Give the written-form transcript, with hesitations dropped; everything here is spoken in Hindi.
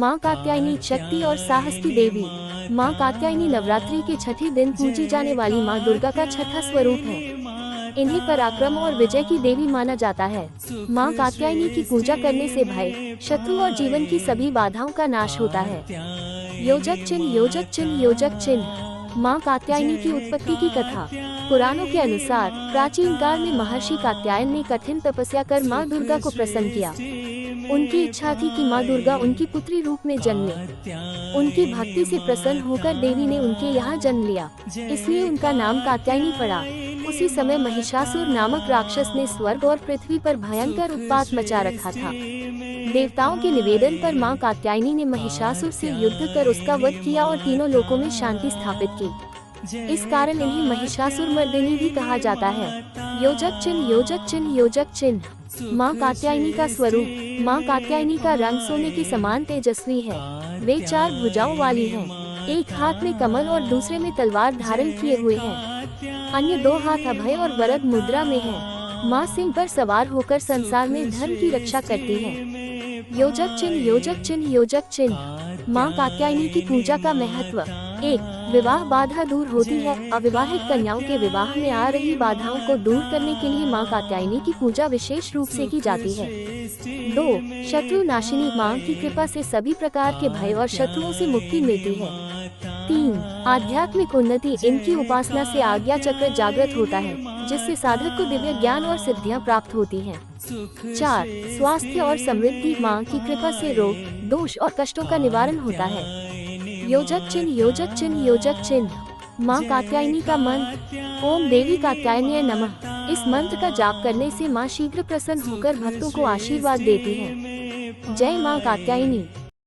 माँ कात्यायनी शक्ति और साहस की देवी। माँ कात्यायनी नवरात्रि के छठे दिन पूजी जाने वाली माँ दुर्गा का छठा स्वरूप है। इन्हें पराक्रम और विजय की देवी माना जाता है। माँ कात्यायनी की पूजा करने से भय, शत्रु और जीवन की सभी बाधाओं का नाश होता है। योजक चिन्ह योजक चिन्ह योजक चिन्ह। माँ कात्यायनी की उत्पत्ति की कथा। पुराणों के अनुसार प्राचीन काल में महर्षि कात्यायन ने कठिन तपस्या कर माँ दुर्गा को प्रसन्न किया। उनकी इच्छा थी कि माँ दुर्गा उनकी पुत्री रूप में जन्मे। उनकी भक्ति से प्रसन्न होकर देवी ने उनके यहाँ जन्म लिया, इसलिए उनका नाम कात्यायनी पड़ा। उसी समय महिषासुर नामक राक्षस ने स्वर्ग और पृथ्वी पर भयंकर उत्पात मचा रखा था। देवताओं के निवेदन पर माँ कात्यायनी ने महिषासुर से युद्ध कर उसका वध किया और तीनों लोकों में शांति स्थापित की। इस कारण इन्हें महिषासुर मर्दिनी भी कहा जाता है। योजक चिन्ह योजक चिन्ह योजक चिन्ह। माँ कात्यायनी का स्वरूप। माँ कात्यायनी का रंग सोने के समान तेजस्वी है। वे 4 भुजाओं वाली हैं। एक हाथ में कमल और दूसरे में तलवार धारण किए हुए हैं। अन्य 2 हाथ अभय और वरद मुद्रा में हैं। माँ सिंह पर सवार होकर संसार में धर्म की रक्षा करती है। योजक चिन्ह योजक चिन्ह योजक चिन्ह। माँ कात्यायनी की पूजा का महत्व। 1. विवाह बाधा दूर होती है। अविवाहित कन्याओं के विवाह में आ रही बाधाओं को दूर करने के लिए माँ कात्यायनी की पूजा विशेष रूप से की जाती है। 2. शत्रु नाशिनी। माँ की कृपा से सभी प्रकार के भय और शत्रुओं से मुक्ति मिलती है। 3. आध्यात्मिक उन्नति। इनकी उपासना से आज्ञा चक्र जागृत होता है, जिससे साधक को दिव्य ज्ञान और सिद्धियां प्राप्त होती हैं। 4. स्वास्थ्य और समृद्धि। माँ की कृपा से रोग, दोष और कष्टों का निवारण होता है। योजक चिन्ह योजक चिन्ह योजक चिन्ह। माँ कात्यायनी का मंत्र। ओम देवी कात्यायनी नमः। इस मंत्र का जाप करने से माँ शीघ्र प्रसन्न होकर भक्तों को आशीर्वाद देती है। जय माँ कात्यायनी।